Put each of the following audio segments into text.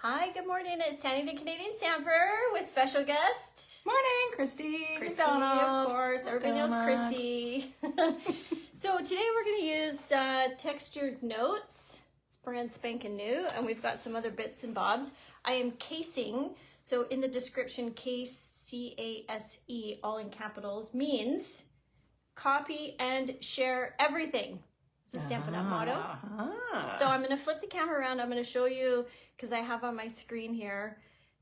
Hi, good morning. It's Sandy the Canadian Stamper with special guest. Morning, Christy. Christy, McDonald. of course. Everybody knows Christy. So today we're going to use textured notes. It's brand spanking new, and we've got some other bits and bobs. I am casing, so in the description, case, C-A-S-E, all in capitals, means copy and share everything. It's a Stampin' Up motto. So I'm going to flip the camera around. I'm going to show you, because I have on my screen here,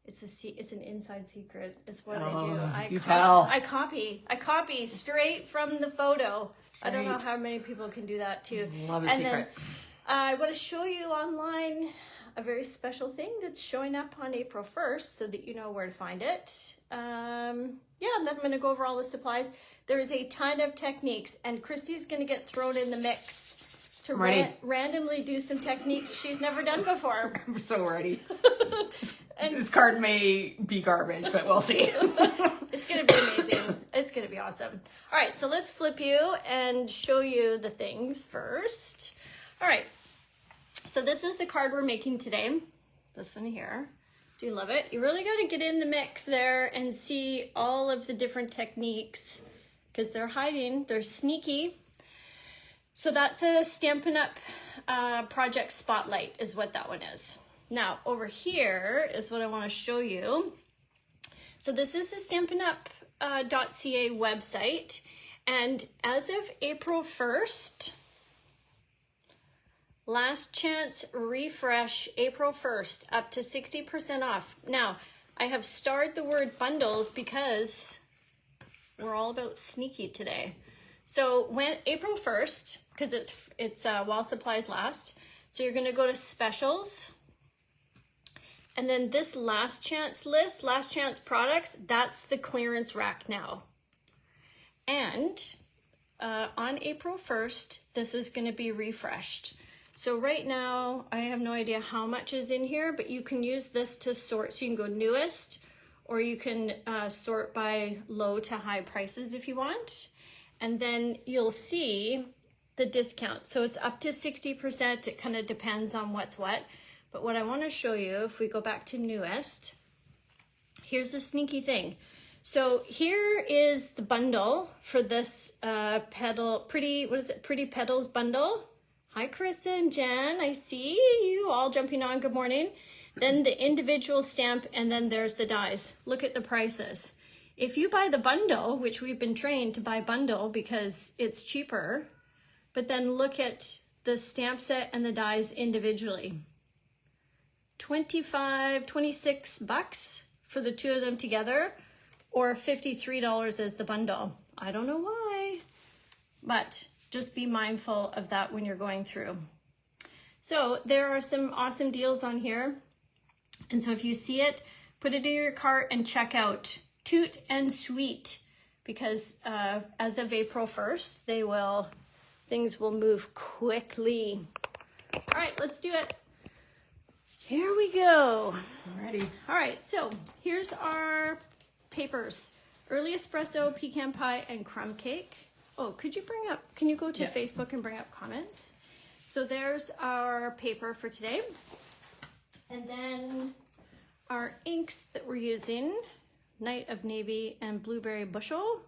it's an inside secret. It's what I do. I copy straight from the photo. I don't know how many people can do that too. Love a secret. Then I want to show you online a very special thing that's showing up on April 1st so that you know where to find it. And then I'm going to go over all the supplies. There's a ton of techniques, and Christy's going to get thrown in the mix to randomly do some techniques she's never done before. I'm so ready. And this card may be garbage, but we'll see. It's going to be amazing. It's going to be awesome. All right, so let's flip you and show you the things first. All right, so this is the card we're making today. This one here. Do you love it? You really got to get in the mix there and see all of the different techniques because they're hiding. They're sneaky. So that's a Stampin' Up project spotlight is what that one is. Now over here is what I want to show you. So this is the Stampin' Up.ca website, and as of April 1st, last chance refresh, April 1st, up to 60% off. Now I have starred the word bundles because we're all about sneaky today. So when April 1st, because it's while supplies last, so you're going to go to specials, and then this last chance list, last chance products, that's the clearance rack now. And on April 1st, this is going to be refreshed. So right now, I have no idea how much is in here, but you can use this to sort. So you can go newest, or you can sort by low to high prices if you want. And then you'll see the discount. So it's up to 60%. It kind of depends on what's what. But what I want to show you, if we go back to newest, here's the sneaky thing. So here is the bundle for this Pretty Petals bundle. Hi, Carissa and Jen. I see you all jumping on. Good morning. Then the individual stamp, and then there's the dies. Look at the prices. If you buy the bundle, which we've been trained to buy bundle because it's cheaper, but then look at the stamp set and the dies individually. $26 for the two of them together, or $53 as the bundle. I don't know why, but just be mindful of that when you're going through. So there are some awesome deals on here. And so if you see it, put it in your cart and check out Toot and Sweet, because as of April 1st, things will move quickly. All right, let's do it. Here we go. I'm ready. All right, so here's our papers. Early espresso, pecan pie, and crumb cake. Oh, can you go to Facebook and bring up comments? So there's our paper for today. And then our inks that we're using, Night of Navy and Blueberry Bushel.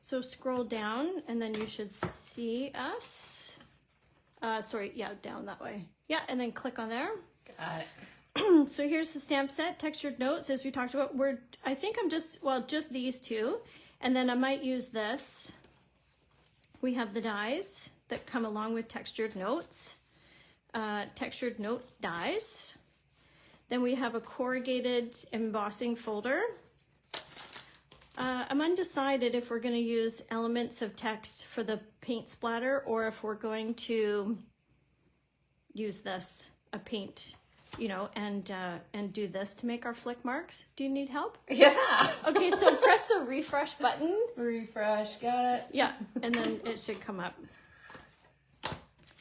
So scroll down and then you should see us. Down that way. Yeah, and then click on there. Got it. So here's the stamp set, textured notes, as we talked about. I think I'm just these two. And then I might use this. We have the dies that come along with textured notes, textured note dies. Then we have a corrugated embossing folder. I'm undecided if we're going to use elements of text for the paint splatter or if we're going to use this, a paint, and do this to make our flick marks. Do you need help? Yeah. Okay, so press the refresh button. Refresh, got it. Yeah, and then it should come up.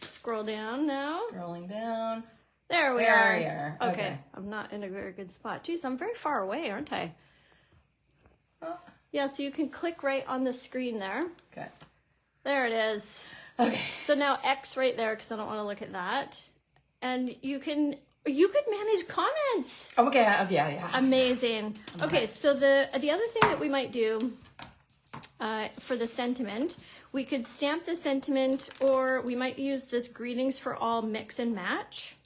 Scroll down now. Scrolling down. There we are. We are. Okay, I'm not in a very good spot. Geez, I'm very far away, aren't I? Oh. Yeah, so you can click right on the screen there. Okay. There it is. Okay. So now X right there, because I don't want to look at that. And you can You could manage comments. Okay, yeah. Amazing. Okay, so the other thing that we might do for the sentiment, we could stamp the sentiment, or we might use this greetings for all mix and match.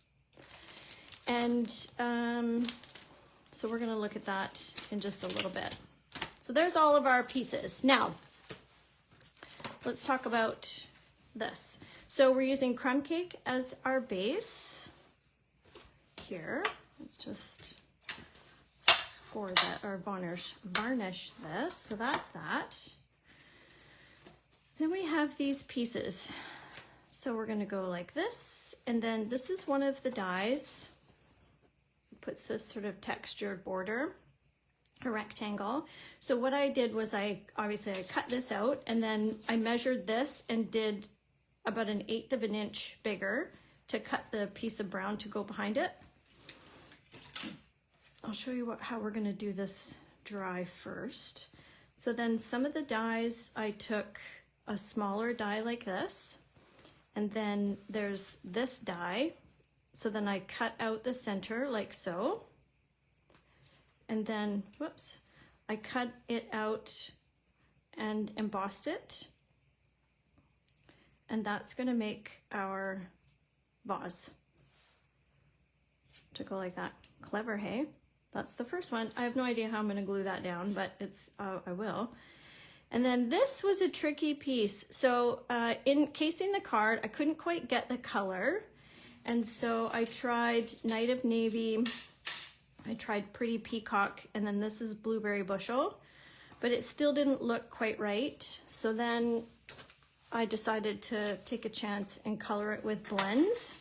And so we're going to look at that in just a little bit. So there's all of our pieces. Now, let's talk about this. So we're using crumb cake as our base here. Let's just score that, or varnish this. So that's that. Then we have these pieces. So we're going to go like this, and then this is one of the dies. It puts this sort of textured border, a rectangle. So what I did was I cut this out, and then I measured this and did about 1/8 of an inch bigger to cut the piece of brown to go behind it. I'll show you how we're going to do this dry first. So then some of the dies, I took a smaller die like this, and then there's this die. So then I cut out the center like so, and then, whoops, I cut it out and embossed it. And that's going to make our vase to go like that. Clever, hey? That's the first one. I have no idea how I'm going to glue that down, but it's I will. And then this was a tricky piece. So in casing the card, I couldn't quite get the color. And so I tried Night of Navy, I tried Pretty Peacock, and then this is Blueberry Bushel, but it still didn't look quite right. So then I decided to take a chance and color it with blends,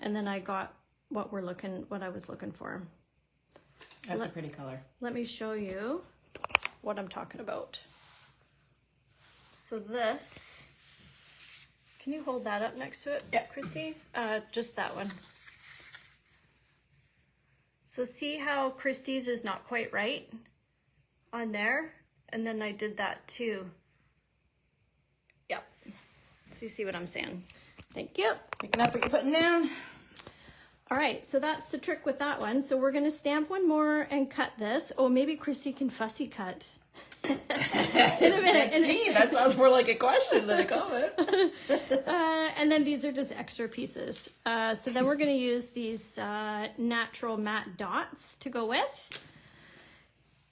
and then I got what I was looking for. So That's a pretty color. Let me show you what I'm talking about. So this, can you hold that up next to it, yeah, Christy? Just that one. So see how Christy's is not quite right on there? And then I did that too. Yep. So you see what I'm saying? Thank you. Picking up what you're putting down. All right, so that's the trick with that one. So we're going to stamp one more and cut this. Oh, maybe Christy can fussy cut. In a minute. See, that sounds more like a question than a comment. And then these are just extra pieces. So then we're going to use these natural matte dots to go with.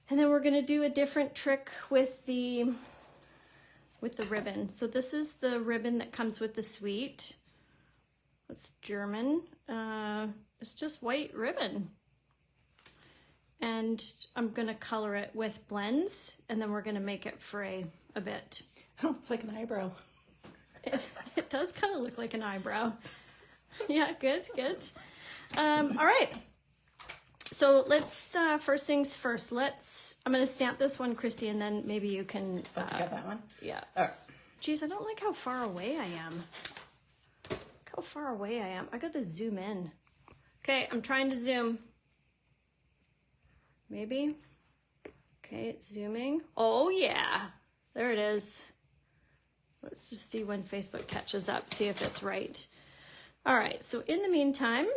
And then we're going to do a different trick with the ribbon. So this is the ribbon that comes with the suite. It's German. It's just white ribbon. And I'm going to color it with blends, and then we're going to make it fray a bit. Oh, it's like an eyebrow. It does kind of look like an eyebrow. Yeah, good. All right. So let's, first things first, I'm going to stamp this one, Christy, and then maybe you can... Let's get that one? Yeah. All right. Geez, I don't like how far away I am. Look how far away I am. I got to zoom in. Okay, I'm trying to zoom. Maybe. Okay, it's zooming. Oh yeah, there it is. Let's just see when Facebook catches up, see if it's right. All right, so in the meantime,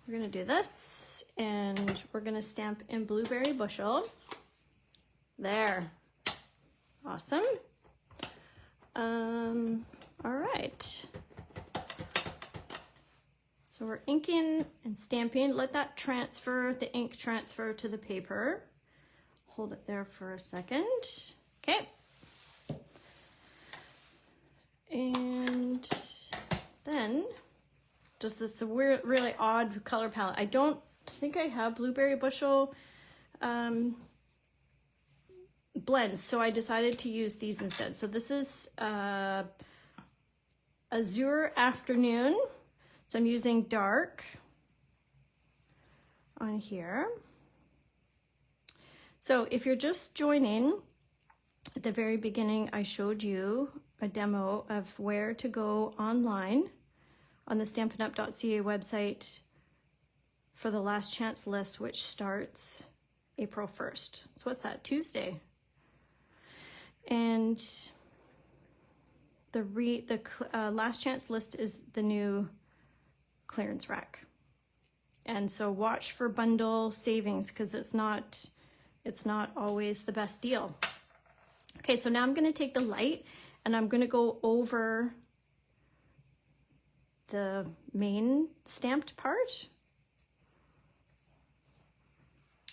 we're gonna do this, and we're gonna stamp in Blueberry Bushel. There. Awesome. All right. So we're inking and stamping. Let that transfer, the ink transfer to the paper. Hold it there for a second. Okay. And then, just it's a weird, really odd color palette. I don't think I have Blueberry Bushel blends, so I decided to use these instead. So this is Azure Afternoon. So I'm using dark on here. So if you're just joining, at the very beginning, I showed you a demo of where to go online on the stampinup.ca website for the last chance list, which starts April 1st. So what's that, Tuesday? And the last chance list is the new clearance rack. And so watch for bundle savings because it's not always the best deal. Okay, so now I'm going to take the light and I'm going to go over the main stamped part.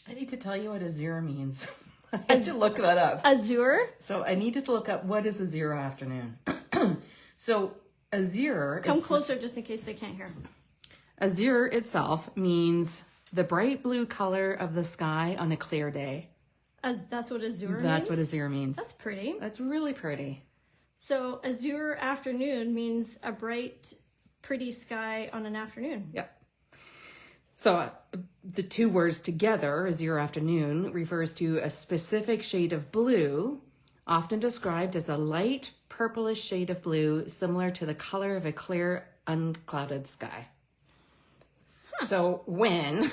I need to tell you what azure means. I had to look that up. Azure? So I needed to look up what is azure afternoon. So azure... Come closer just in case they can't hear. Azure itself means the bright blue color of the sky on a clear day. That's what azure means? That's what azure means. That's pretty. That's really pretty. So azure afternoon means a bright, pretty sky on an afternoon. Yep. So the two words together, azure afternoon, refers to a specific shade of blue, often described as a light purplish shade of blue, similar to the color of a clear, unclouded sky. Huh. So when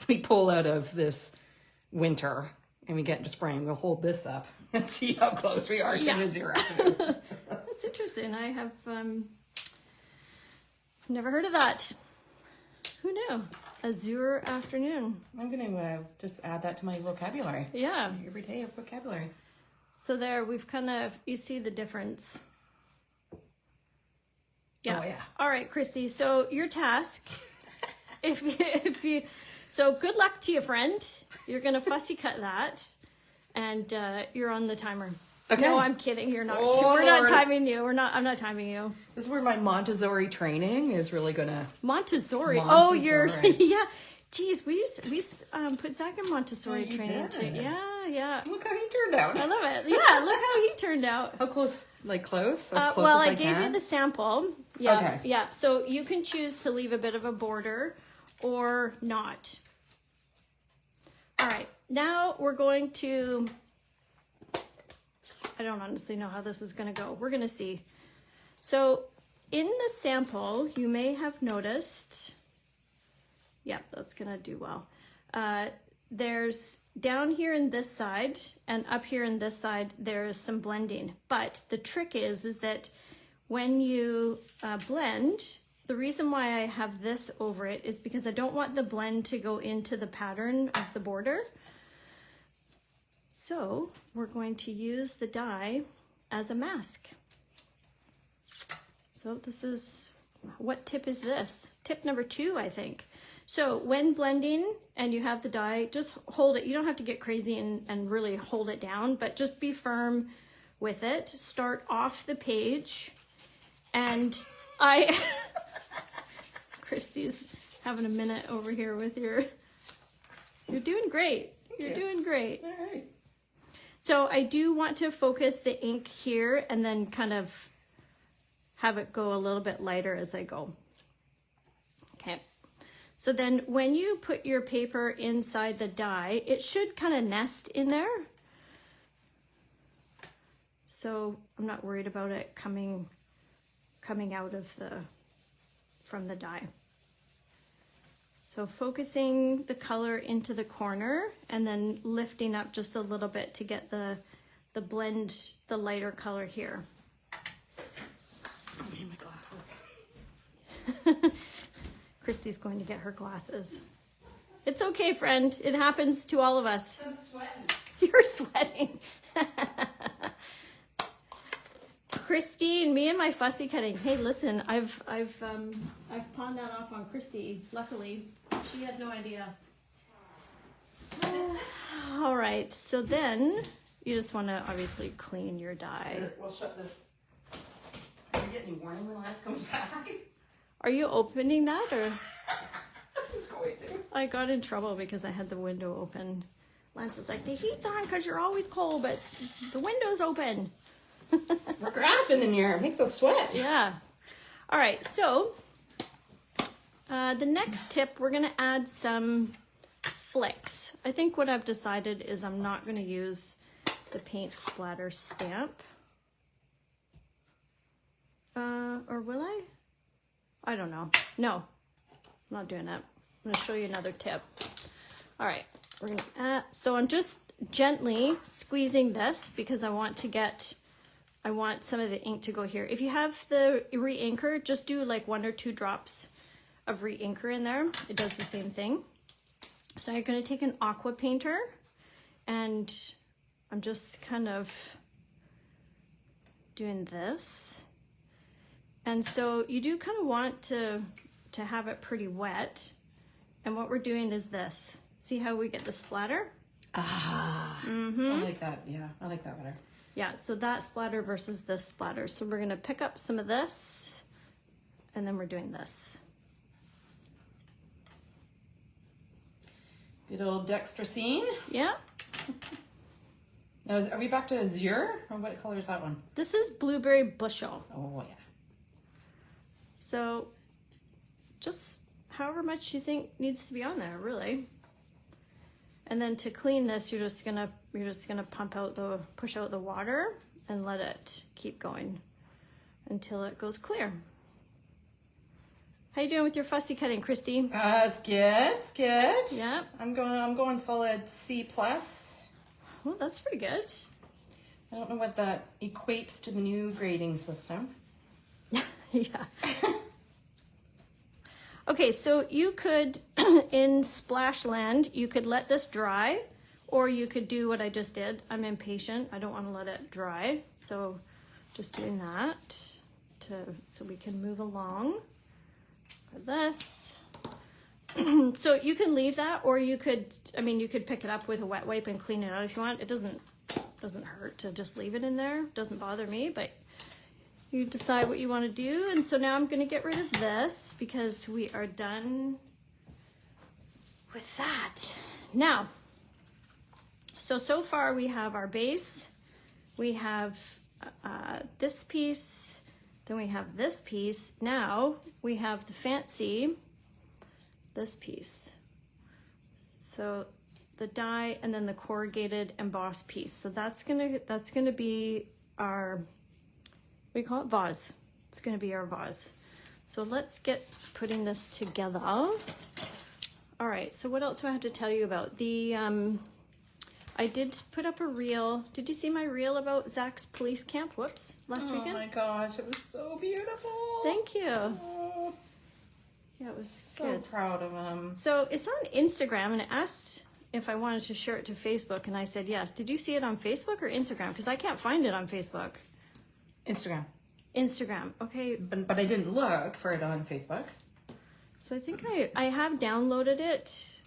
we pull out of this winter and we get into spring, we'll hold this up and see how close we are to an azure afternoon. That's interesting. I have never heard of that. Who knew? Azure afternoon. I'm going to just add that to my vocabulary. Yeah. Every day of vocabulary. So there, we've kind of, you see the difference. Yeah. Oh, yeah. All right, Christy. So your task, so good luck to you, friend. You're going to fussy cut that and you're on the timer. Okay. No, I'm kidding. You're not. Oh, we're Lord. not timing you. I'm not timing you. This is where my Montessori training is really going to... Montessori. Oh, you're, Montessori. yeah. Geez, we put Zach in Montessori Oh, you training did? too. Yeah. Look how he turned out. I love it. Yeah, look how he turned out. How close? Like close? As close Well, as I gave can? you the sample. Yeah, Okay. yeah. So you can choose to leave a bit of a border or not. All right. Now we're going to... I don't honestly know how this is going to go. We're going to see. So in the sample, you may have noticed, yep, that's going to do well. There's down here in this side and up here in this side, there's some blending. But the trick is that when you blend, the reason why I have this over it is because I don't want the blend to go into the pattern of the border. So we're going to use the die as a mask. So this is, what tip is this? Tip number 2, I think. So when blending and you have the die, just hold it. You don't have to get crazy and really hold it down, but just be firm with it. Start off the page. And Christy's having a minute over here with you're doing great. You're doing great. All right. So I do want to focus the ink here and then kind of have it go a little bit lighter as I go. Okay. So then when you put your paper inside the die, it should kind of nest in there. So I'm not worried about it coming out of from the die. So focusing the color into the corner and then lifting up just a little bit to get the blend, the lighter color here. I need my glasses. Christy's going to get her glasses. It's okay, friend. It happens to all of us. I'm sweating. You're sweating. Christy and me and my fussy cutting. Hey, listen, I've pawned that off on Christy. Luckily, she had no idea. All right, so then you just want to obviously clean your die. We'll shut this. Are you getting any warning when Lance comes back? Are you opening that or? He's going to. I got in trouble because I had the window open. Lance is like, the heat's on because you're always cold, but the window's open. We're grabbing in here. It makes us sweat. Yeah. All right, so the next tip, we're going to add some flicks. I think what I've decided is I'm not going to use the paint splatter stamp. Or will I? I don't know. No, I'm not doing that. I'm going to show you another tip. All right, we're going to so I'm just gently squeezing this because I want some of the ink to go here. If you have the re-inker, just do like 1 or 2 drops of re-inker in there. It does the same thing. So I'm going to take an aqua painter, and I'm just kind of doing this. And so you do kind of want to have it pretty wet. And what we're doing is this. See how we get the splatter? Ah, I like that. Yeah, I like that better. Yeah, so that splatter versus this splatter. So we're gonna pick up some of this, and then we're doing this. Good old dextrosine. Yeah. Now, are we back to Azure, or what color is that one? This is Blueberry Bushel. Oh, yeah. So just however much you think needs to be on there, really. And then to clean this, you're just gonna push out the water and let it keep going until it goes clear. How you doing with your fussy cutting, Christy? It's good. It's good. Yeah. I'm going solid C+. Well, that's pretty good. I don't know what that equates to the new grading system. Yeah. Okay, so you could, in Splashland, you could let this dry, or you could do what I just did. I'm impatient. I don't want to let it dry. So just doing that so we can move along for this. So you can leave that, or you could pick it up with a wet wipe and clean it out if you want. It doesn't hurt to just leave it in there. It doesn't bother me, but you decide what you want to do. And so now I'm going to get rid of this because we are done with that. Now, so far we have our base, we have this piece, then we have this piece. Now we have the fancy, this piece. So the die and then the corrugated embossed piece. So that's gonna be our, we call it vase. It's going to be our vase. So let's get putting this together. All right, so what else do I have to tell you about? I did put up a reel. Did you see my reel about Zach's police camp? Whoops, last weekend? Oh my gosh, it was so beautiful. Thank you. Oh, Yeah, it was so good. proud of him. So it's on Instagram, and it asked if I wanted to share it to Facebook, and I said yes. Did you see it on Facebook or Instagram? Because I can't find it on Facebook. Instagram, okay. But I didn't look for it on Facebook. So I think I have downloaded it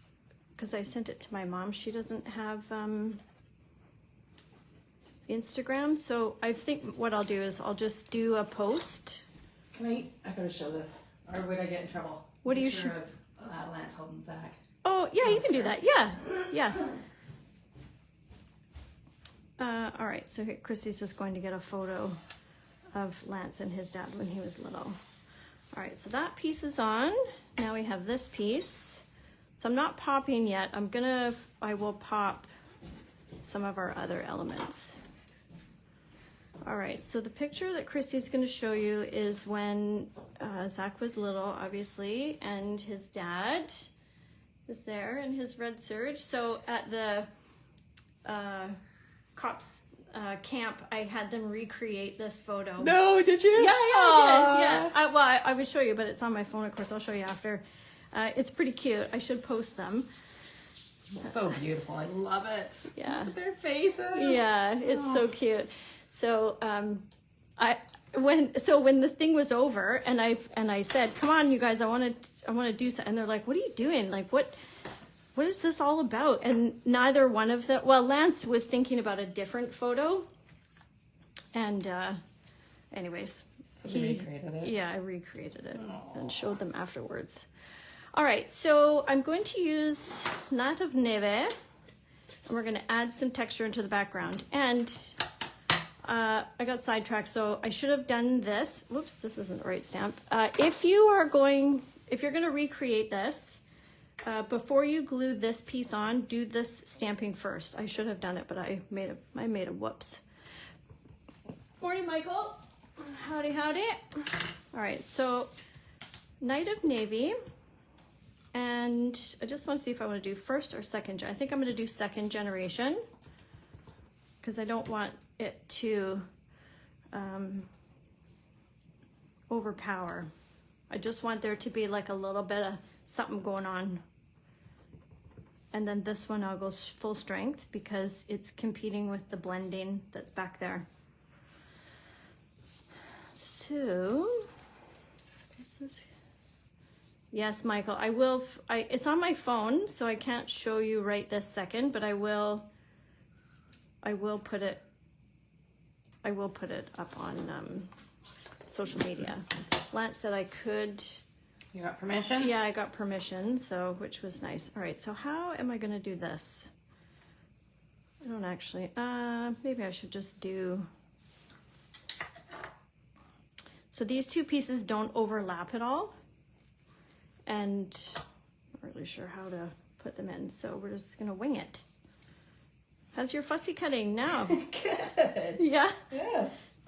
because I sent it to my mom. She doesn't have Instagram. So I think what I'll do is I'll just do a post. I gotta show this, or would I get in trouble? What do you Picture of Lance holding Zach. Oh, yeah, you can do that. Yeah, yeah. All right, so Christy's just going to get a photo of Lance and his dad when he was little. All right, so that piece is on. Now we have this piece. So I'm not popping yet. I will pop some of our other elements. All right, so the picture that Christy's going to show you is when Zach was little, obviously, and his dad is there in his red serge. So at the cops camp, I had them recreate this photo. No, did you? Yeah, I did. Yeah. I would show you, but it's on my phone. Of course, I'll show you after. It's pretty cute. I should post them. It's so beautiful. I love it. Yeah. Look at their faces. Yeah, it's so cute. So when the thing was over, and I said, "Come on, you guys, I want to do something." And they're like, "What are you doing? Like, what is this all about?" And neither one of them. Well, Lance was thinking about a different photo, and anyways, He recreated it. Yeah, I recreated it and showed them afterwards. All right, so I'm going to use Nat of Neve, and we're going to add some texture into the background. And I got sidetracked, so I should have done this. Whoops, this isn't the right stamp. If you're going to recreate this, before you glue this piece on, do this stamping first. I should have done it, but I made a whoops. Morning, Michael. Howdy, howdy. All right, so Knight of Navy, and I just want to see if I want to do first or second. I think I'm going to do second generation because I don't want it to overpower I just want there to be like a little bit of something going on. And then this one I'll go full strength because it's competing with the blending that's back there. So, this is, yes, Michael, I will, it's on my phone, so I can't show you right this second, but I will put it up on social media. Lance said I could. You got permission? Yeah, I got permission, so which was nice. All right, so how am I going to do this? I don't actually. Maybe I should just do. So these two pieces don't overlap at all, and I'm not really sure how to put them in. So we're just gonna wing it. How's your fussy cutting now? Good. Yeah. Yeah.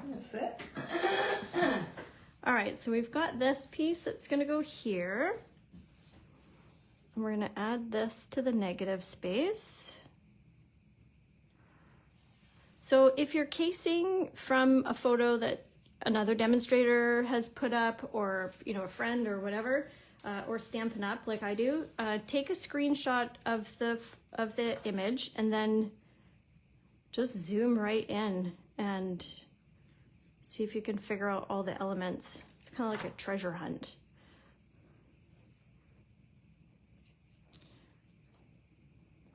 That's it. All right, so we've got this piece that's gonna go here. And we're gonna add this to the negative space. So if you're casing from a photo that another demonstrator has put up, or you know, a friend or whatever, or Stampin' Up like I do, take a screenshot of the image and then just zoom right in and see if you can figure out all the elements. It's kind of like a treasure hunt.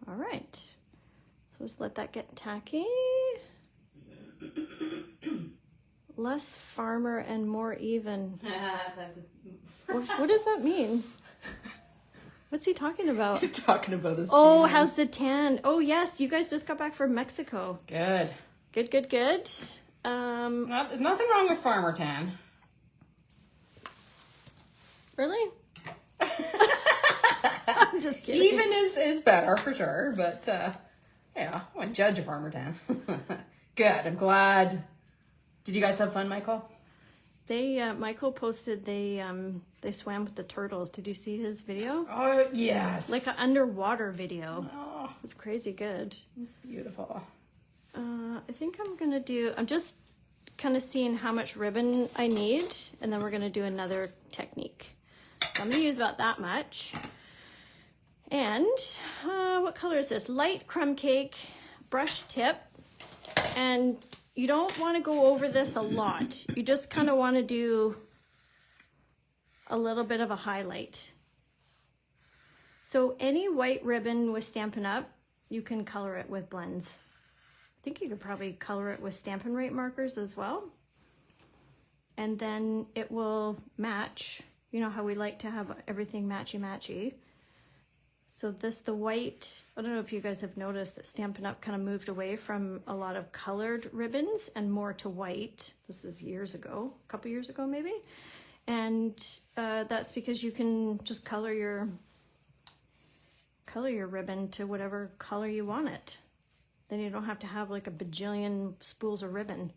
All right, so just let that get tacky. Less farmer and more even. What does that mean? What's he talking about? He's talking about his Oh, tan. how's the tan? Oh, yes, you guys just got back from Mexico. Good. Good, good, good. There's nothing wrong with farmer tan. Really? I'm just kidding. Even is better for sure, but yeah, I wouldn't judge a farmer tan. Good. I'm glad. Did you guys have fun, Michael? They Michael posted they swam with the turtles. Did you see his video? Oh yes. Like an underwater video. Oh, It was crazy good. it's beautiful. I think I'm just kind of seeing how much ribbon I need, and then we're gonna do another technique. So I'm gonna use about that much. And what color is this? Light crumb cake, brush tip. And you don't want to go over this a lot. You just kind of want to do a little bit of a highlight. So any white ribbon with Stampin' Up, you can color it with blends. I think you could probably color it with Stampin' Rite markers as well. And then it will match. You know how we like to have everything matchy-matchy. So the white, I don't know if you guys have noticed that Stampin' Up! Kind of moved away from a lot of colored ribbons and more to white. This is years ago, a couple years ago maybe. And that's because you can just color your ribbon to whatever color you want it. Then you don't have to have like a bajillion spools of ribbon.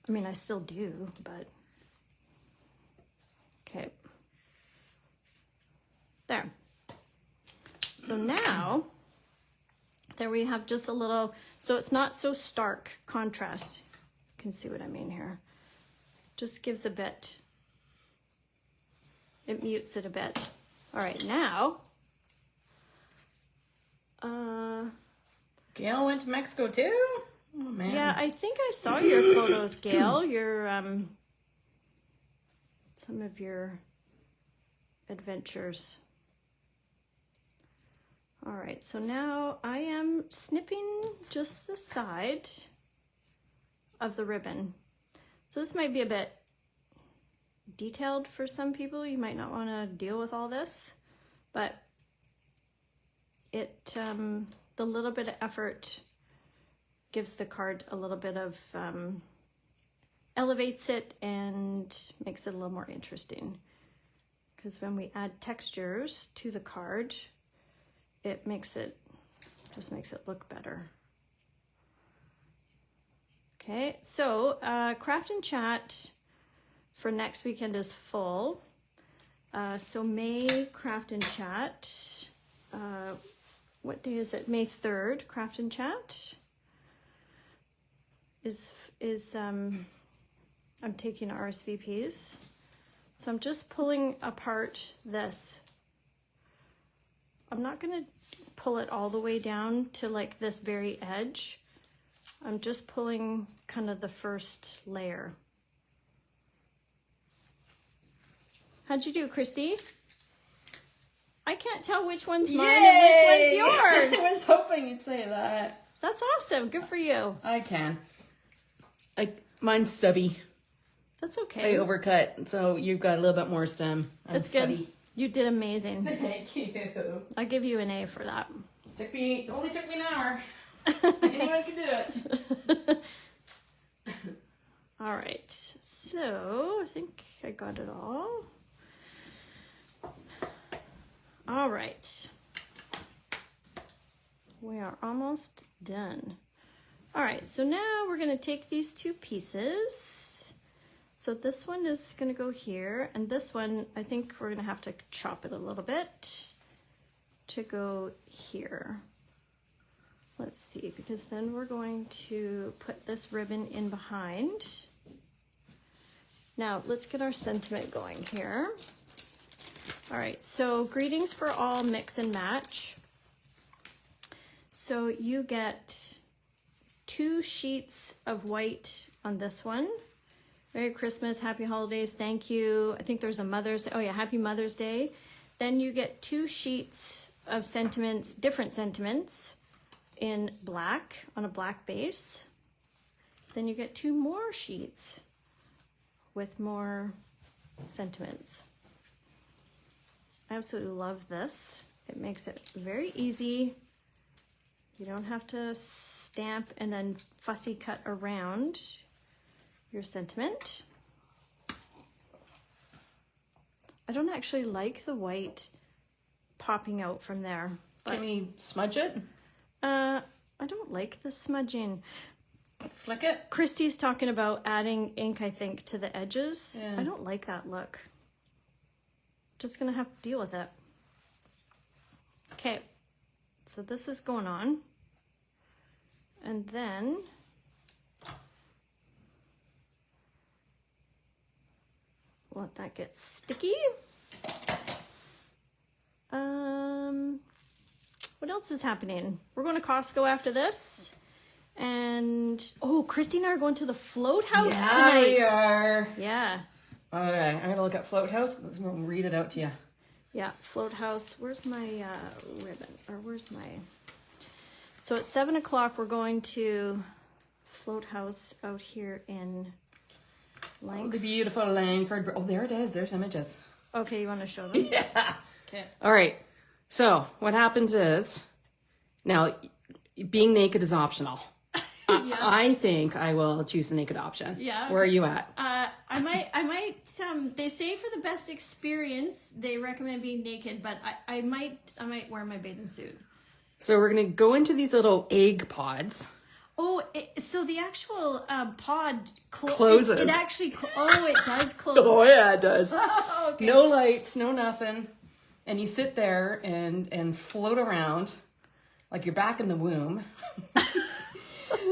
I mean, I still do, but. Okay. There. So now, there we have just a little, so it's not so stark contrast. You can see what I mean here. Just gives a bit, it mutes it a bit. All right, now. Gail went to Mexico too? Oh man. Yeah, I think I saw your photos, Gail, your, some of your adventures. All right, so now I am snipping just the side of the ribbon. So this might be a bit detailed for some people. You might not want to deal with all this, but it, the little bit of effort gives the card a little bit of, elevates it and makes it a little more interesting. Because when we add textures to the card, it just makes it look better. Okay, so Craft and Chat for next weekend is full. So May Craft and Chat, what day is it? May 3rd, Craft and Chat is I'm taking RSVPs. So I'm just pulling apart this. I'm not going to pull it all the way down to like this very edge. I'm just pulling kind of the first layer. How'd you do, Christy? I can't tell which one's mine and which one's yours. I was hoping you'd say that. That's awesome. Good for you. I can. Mine's stubby. That's okay. I overcut, so you've got a little bit more stem. That's good. You did amazing. Thank you. I give you an A for that. Only took me an hour. Anyone can do it. All right. So I think I got it all. All right. We are almost done. All right. So now we're going to take these two pieces. So this one is going to go here, and this one, I think we're going to have to chop it a little bit to go here. Let's see, because then we're going to put this ribbon in behind. Now, let's get our sentiment going here. All right, so greetings for all, mix and match. So you get 2 sheets of white on this one. Merry Christmas, Happy Holidays, thank you. I think there's a Mother's, oh yeah, Happy Mother's Day. Then you get 2 sheets of sentiments, different sentiments in black, on a black base. Then you get 2 more sheets with more sentiments. I absolutely love this. It makes it very easy. You don't have to stamp and then fussy cut around your sentiment. I don't actually like the white popping out from there. Can we smudge it? I don't like the smudging. Flick it? Christy's talking about adding ink, I think, to the edges. Yeah. I don't like that look. Just gonna have to deal with it. Okay, so this is going on. And then let that get sticky. What else is happening? We're going to Costco after this. And, oh, Christy and I are going to the float house tonight. Yeah, we are. Yeah. Okay, I'm going to look at Float House. Let's read it out to you. Yeah, float house. Where's my ribbon? Or where's my... So at 7 o'clock, we're going to float house out here in Langford. The beautiful Langford. Oh, there it is. There's images. Okay, you want to show them? Yeah. Okay. All right. So what happens is, now, being naked is optional. Yeah. I think I will choose the naked option. Yeah. Where are you at? I might, they say for the best experience, they recommend being naked, but I might wear my bathing suit. So we're going to go into these little egg pods. Oh, so the actual pod closes. It actually, it does close. Oh, yeah, it does. Oh, okay. No lights, no nothing. And you sit there and float around like you're back in the womb.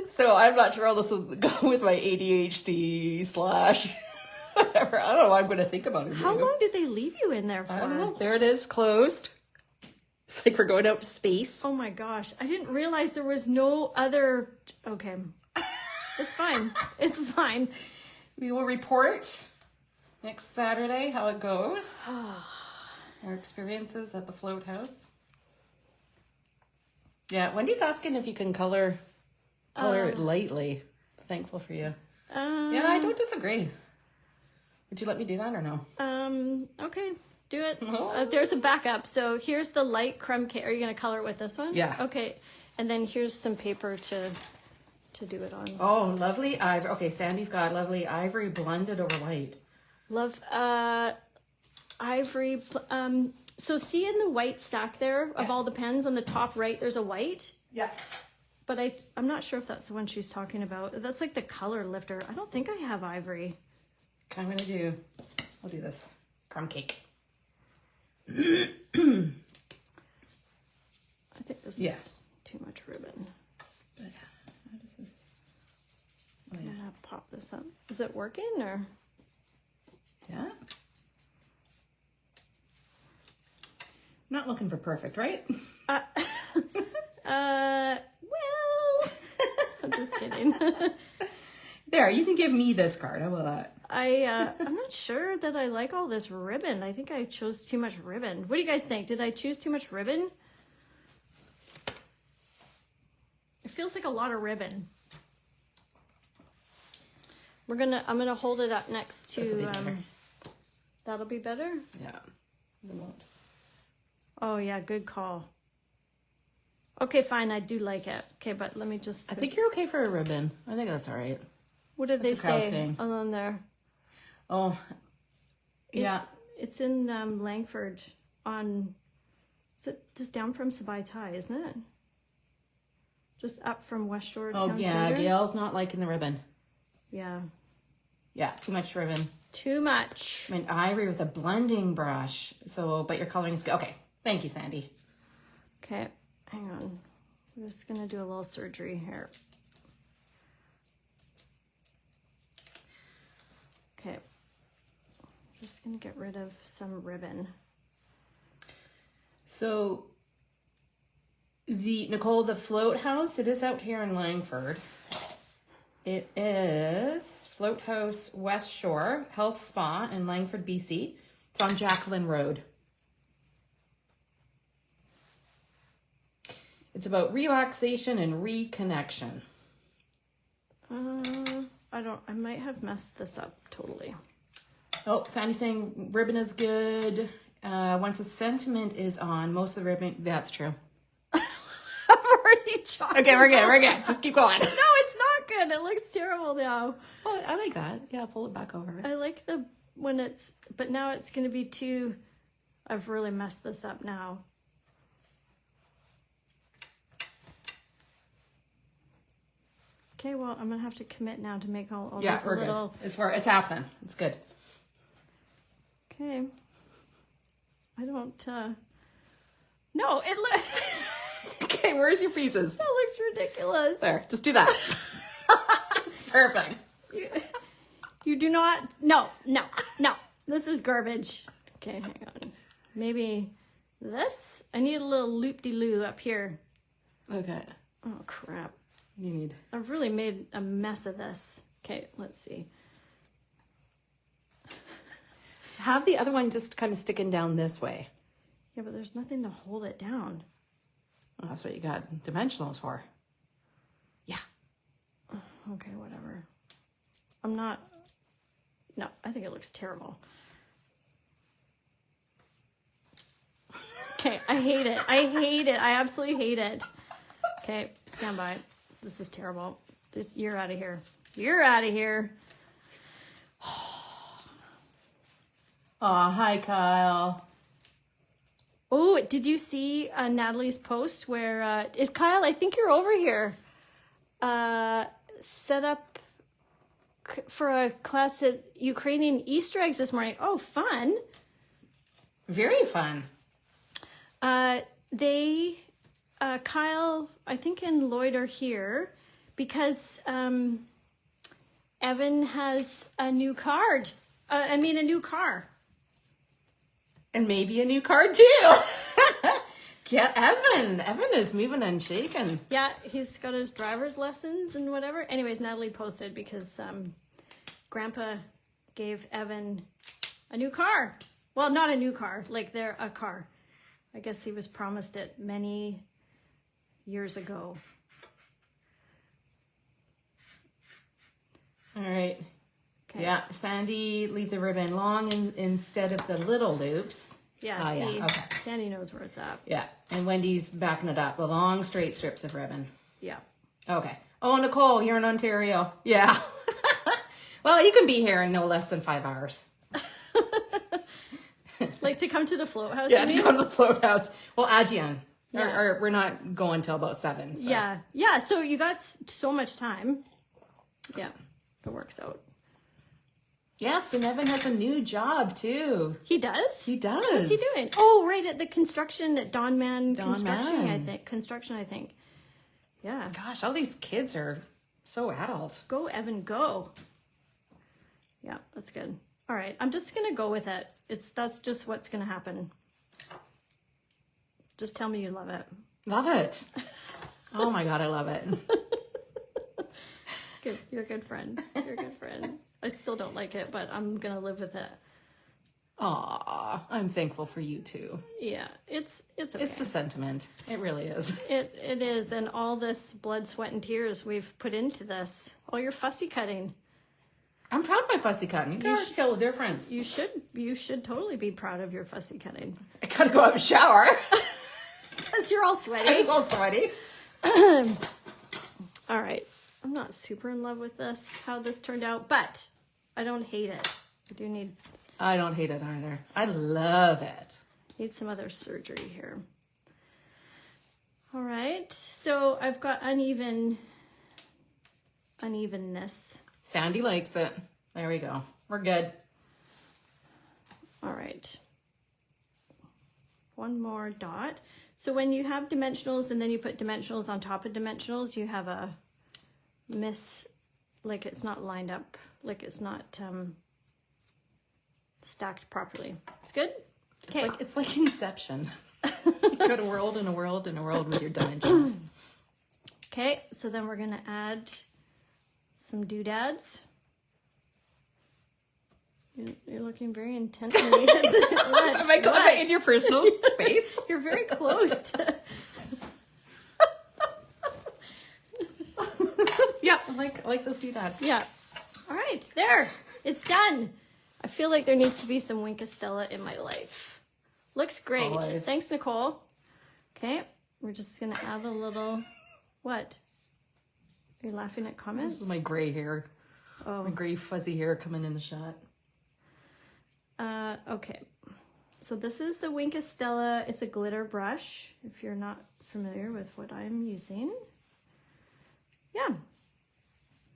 So I'm not sure how this will go with my ADHD / whatever. I don't know what I'm going to think about it. How long did they leave you in there for? I don't know. There it is, closed. It's like we're going out to space. Oh my gosh. I didn't realize there was no other... Okay. It's fine. It's fine. We will report next Saturday how it goes. Our experiences at the float house. Yeah, Wendy's asking if you can color it lightly. Thankful for you. Yeah, I don't disagree. Would you let me do that or no? Okay. Do it. No. There's a backup. So here's the light crumb cake. Are you going to color it with this one? Yeah. Okay. And then here's some paper to do it on. Oh, lovely ivory. Okay, Sandy's got lovely ivory blended over white. Love ivory. So see in the white stack there of all the pens on the top right, there's a white. Yeah. But I'm not sure if that's the one she's talking about. That's like the color lifter. I don't think I have ivory. I'll do this crumb cake. I think this is too much ribbon. But how does this? Oh, I'm yeah. gonna pop this up. Is it working or? Yeah. Not looking for perfect, right? Well, I'm just kidding. There, you can give me this card. How about that? I'm not sure that I like all this ribbon. I think I chose too much ribbon. What do you guys think? Did I choose too much ribbon? It feels like a lot of ribbon. I'm gonna hold it up next to that'll be better? Yeah. It won't. Oh yeah, good call. Okay, fine, I do like it. Okay, but let me just I think you're okay for a ribbon. I think that's all right. what did they That's a crowd say thing. on there? Oh, yeah. It's in Langford on is it just down from Sabai Thai, isn't it? Just up from West Shore Oh, Town yeah. Center. Gail's not liking the ribbon. Yeah. Yeah, too much ribbon. Too much. I mean, ivory with a blending brush. So, but your coloring is good. Okay. Thank you, Sandy. Okay, hang on. I'm just gonna do a little surgery here. Okay. I'm just gonna get rid of some ribbon. So, Nicole, the float house, it is out here in Langford. It is Float House West Shore Health Spa in Langford, BC. It's on Jacqueline Road. It's about relaxation and reconnection. I might have messed this up totally. Oh, Sandy's saying ribbon is good. Once the sentiment is on, most of the ribbon, that's true. I'm already chocolate. Okay, we're good. Just keep going. No, it's not good. It looks terrible now. Oh, I like that. Yeah, pull it back over. I like but now it's gonna be too, I've really messed this up now. Okay, well, I'm gonna have to commit now to make all Yeah, these we're little. good. It's happening. It's good. Okay. I don't. No, it looks. Okay, where's your pieces? That looks ridiculous. There, just do that. Perfect. You do not. No. This is garbage. Okay, hang on. Maybe this. I need a little loop-de-loo up here. Okay. Oh crap. You need. I've really made a mess of this. Okay, let's see. Have the other one just kind of sticking down this way. Yeah, but there's nothing to hold it down. Well, that's what you got dimensionals for. Yeah. Okay, whatever. I'm not. No, I think it looks terrible. Okay, I hate it. I absolutely hate it. Okay, stand by. This is terrible. You're out of here. You're out of here. Aw, hi, Kyle. Oh, did you see Natalie's post where is Kyle? I think you're over here. Set up for a class at Ukrainian Easter eggs this morning. Oh, fun. Very fun. Kyle, I think, and Lloyd are here because Evan has a new card. A new car. And maybe a new card too. Get Evan. Evan is moving and shaking. Yeah, he's got his driver's lessons and whatever. Anyways, Natalie posted because Grandpa gave Evan a new car. Well, not a new car, like they're a car. I guess he was promised it many years ago. All right. Okay. Yeah, Sandy, leave the ribbon long instead of the little loops. Yeah, Oh, see, yeah, okay. Sandy knows where it's at. Yeah, and Wendy's backing it up. The long, straight strips of ribbon. Yeah. Okay. Oh, Nicole, you're in Ontario. Yeah. Well, you can be here in no less than 5 hours. Like to come to the float house? Yeah, you to mean? go to the float house. Well, add you in. Yeah. Or we're not going till about 7. So. Yeah, so you got so much time. Yeah, it works out. Yes, and Evan has a new job too. He does? He does. What's he doing? Oh, right, at the construction, at Donman Construction, Man. I think. Construction, I think. Yeah. Gosh, all these kids are so adult. Go, Evan, go. Yeah, that's good. All right, I'm just going to go with it. That's just what's going to happen. Just tell me you love it. Love it. Oh my God, I love it. It's good. You're a good friend. You're a good friend. I still don't like it, but I'm going to live with it. Aw, I'm thankful for you too. Yeah, it's okay. It's the sentiment. It really is. It is, and all this blood, sweat, and tears we've put into this. All your fussy cutting. I'm proud of my fussy cutting. You can't tell the difference. You should totally be proud of your fussy cutting. I gotta go have a shower. Because you're all sweaty. I'm all sweaty. All right. I'm not super in love with this, how this turned out, but I don't hate it. I don't hate it either. I love it. Need some other surgery here. All right. So I've got unevenness. Sandy likes it. There we go. We're good. All right. One more dot. So when you have dimensionals and then you put dimensionals on top of dimensionals, you have a like it's not lined up, like it's not stacked properly. It's good? Okay. It's like Inception. You go to world and a world and a world with your dimensions. Okay, so then we're going to add some doodads. You're looking very intently. Am I in your personal space? You're very close. Yeah, I like those doodads. Yeah. All right, there. It's done. I feel like there needs to be some Winkastella in my life. Looks great. Always. Thanks, Nicole. Okay, we're just going to add a little... What? Are you laughing at comments? This is my gray hair. Oh. My gray fuzzy hair coming in the shot. Okay. So this is the Winkastella. It's a glitter brush, if you're not familiar with what I'm using. Yeah.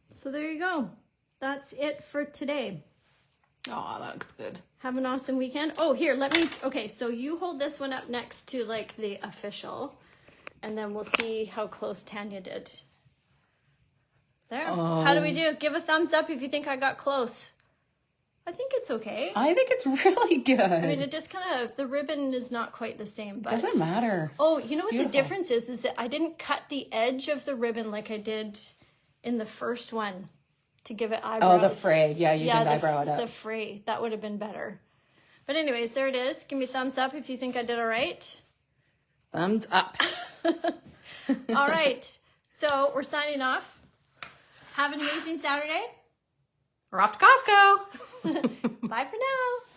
So there you go. That's it for today. Oh, that looks good. Have an awesome weekend. Oh, here, okay, so you hold this one up next to like the official, and then we'll see how close Tanya did. There. Oh. How do we do? Give a thumbs up if you think I got close. I think it's okay. I think it's really good. I mean, it just kind of, the ribbon is not quite the same, but... Doesn't matter. Oh, you know what beautiful. The difference is that I didn't cut the edge of the ribbon like I did in the first one to give it eyebrows. Oh, the fray. Yeah, you can eyebrow it up. The fray. That would have been better. But anyways, there it is. Give me a thumbs up if you think I did all right. Thumbs up. All right. So we're signing off. Have an amazing Saturday. We're off to Costco. Bye for now.